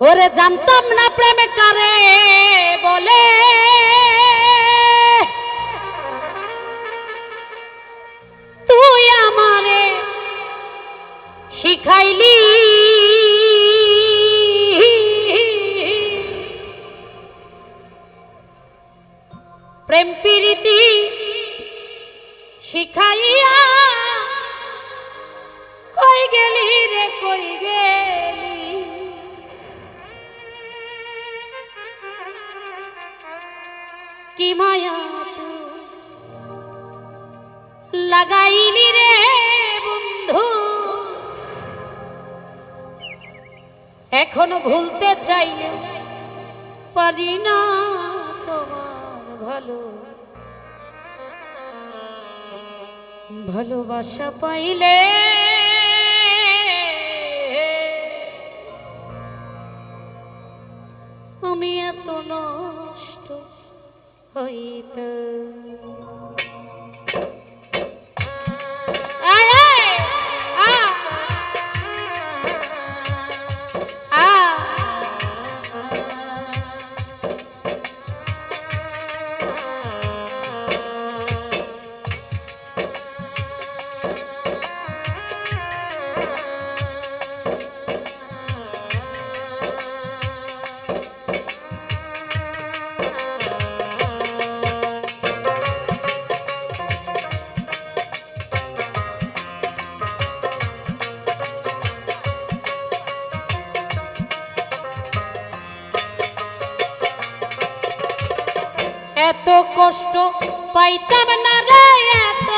ওরে জানতাম না প্রেম কারে বলে, তুই আমারে শিখাইলি। প্রেম প্রীতি শিখাইয়া কই গেলি রে কই গেলি। কি মায়া তো লাগাইলি রে বন্ধু, এখনো ভুলতে চাইলে পারি না তোমার ভালো ভালোবাসা পাইলে আমি এত নষ্ট হইতাম। এত কষ্ট পাইতাম না রে, এত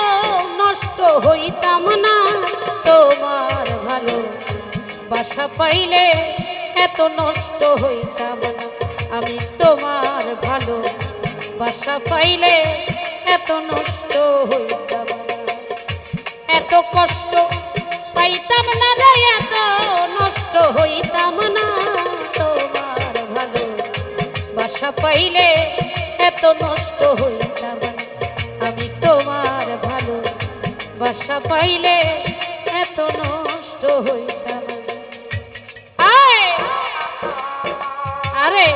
নষ্ট হইতাম না তোমার ভালো বাসা পাইলে, এত নষ্ট হইতাম না আমি তোমার ভালো বাসা পাইলে, এত নষ্ট হইতাম না। এত কষ্ট পাইতাম না রে, এত নষ্ট হইতাম না তোমার ভালো বাসা পাইলে, এত নষ্ট হইতাম আমি তোমার ভালো বাসা পাইলে, এত নষ্ট হইতাম। আরে আরে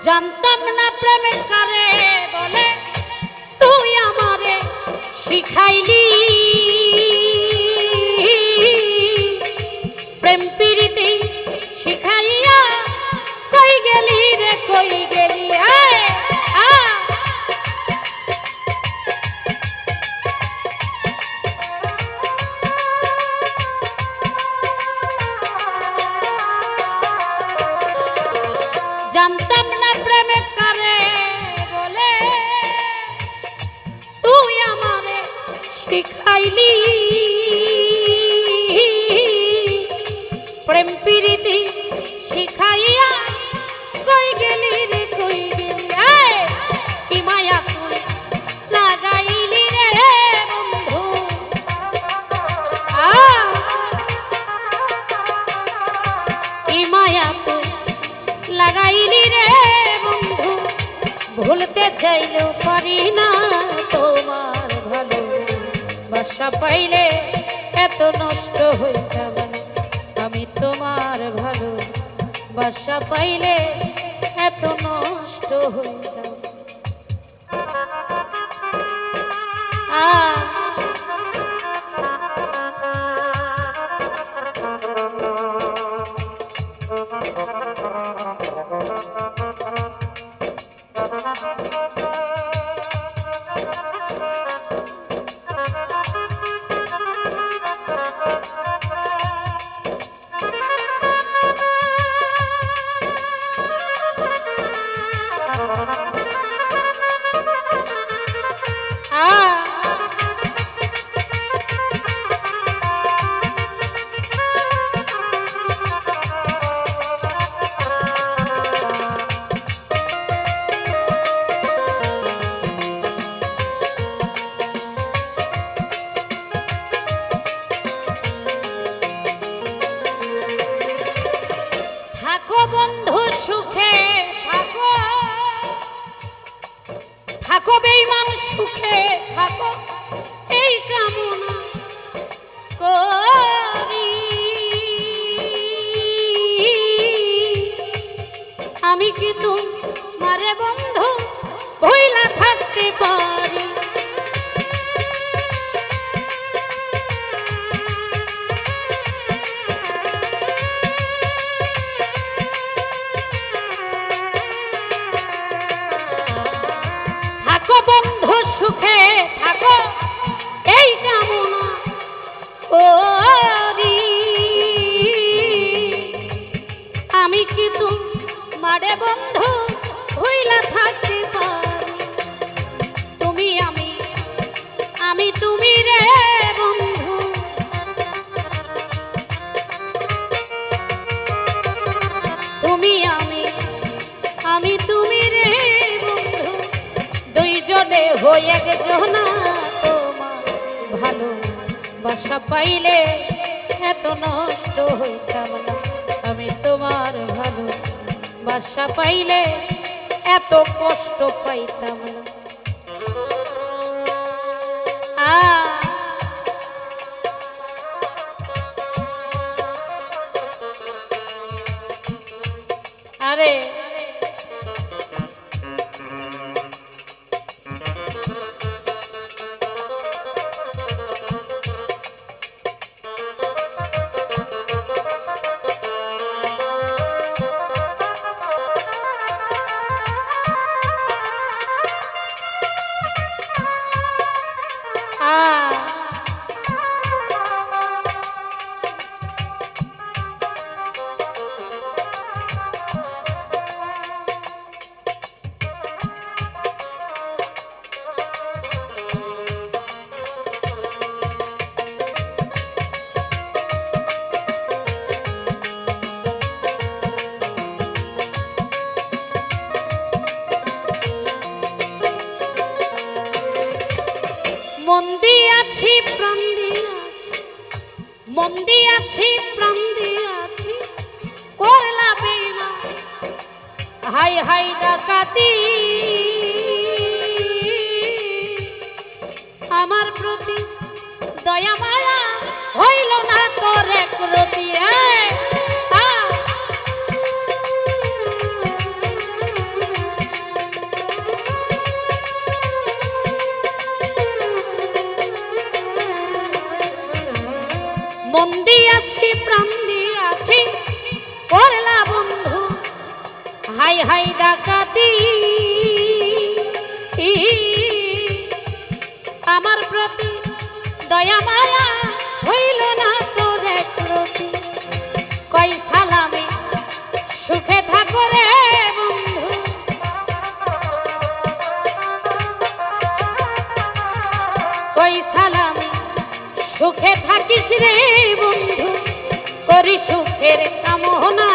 জানতাম না প্রেম কারে বলে, তুই আমারে শিখাইলি। প্রেম প্রীতি শিখাইয়া কই গেলি রে কই গেলি। জানতাম না প্রেম কারে বলে, তুই আমারে শিখাইলি। প্রেম প্রীতি শিখাইয়া কই গেলি রে কই গেলি। কি মায়া তুই লাগাইলি রে বন্ধু, কি মায়া তুই লাগাইলি রে বন্ধু, ভুলতে চাইলেও পারি না তোমার ভালো বাসা পাইলে, এত নষ্ট হইতাম আমি তোমার ভালো বাসা পাইলে, এত নষ্ট হইতাম। থাকো এই কামনা করি। আমি কি তোমারে বন্ধু ভুইলা থাকতে পারি? থাকো বন্ধু সুখে থাকো এই কামনা করি। আমি কি তোমারে বন্ধু ভুইলা থাকতে পারি? তুমি আমি তুমি রে বন্ধু, তুমি আমি তুমি রে বন্ধু, দুইজনে হই একজনা। তোমার ভালো বাসা পাইলে এত নষ্ট হইতাম না। আমি তোমার ভালো বাসা পাইলে এত কষ্ট পাইতাম না। আরে মন দিয়াছি প্রাণ দিয়াছি, মন দিয়াছি প্রাণ দিয়াছি, করলা বেঈমান হাই হাই ডাকাতি। আমার প্রতি দয়া মায়া হইল না তোর একরতি। মন দিয়াছি প্রাণ দিয়াছি, করলা বন্ধু হাই হাই ডাকাতি। আমার প্রতি দয়া মায়া হইল না তোর একরতি। কই সালামে সুখে থাকো রে বন্ধু, কই সালামে সুখে থাকিস রে বন্ধু, করি সুখের কামনা।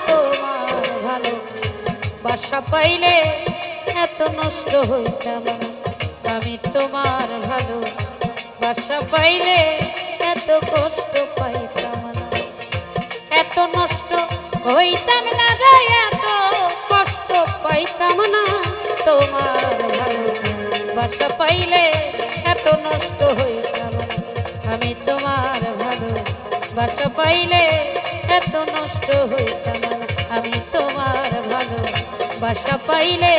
তোমার ভালো বাসা পাইলে এত নষ্ট হইতাম না। আমি তোমার ভালো বাসা পাইলে এত কষ্ট পাইতাম না। এত নষ্ট হইতাম না রে, এত কষ্ট পাইতাম না। তোমার ভালো বাসা পাইলে এত নষ্ট হইতাম না। আমি তোমার ভালো বাসা পাইলে এত নষ্ট হইতাম না। আমি তোমার ভালো বাসা পাইলে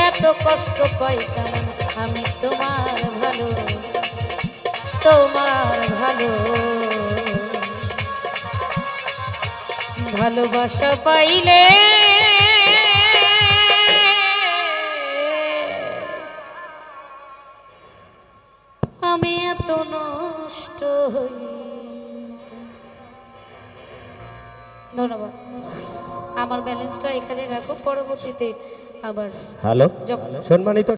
এত কষ্ট পাইতাম না। আমি তোমার ভালো ভালোবাসা পাইলে আমি এত নষ্ট হই। ধন্যবাদ। আমার ব্যালেন্সটা এখানে রাখো, পরবর্তীতে আবার। হ্যালো, সম্মানিত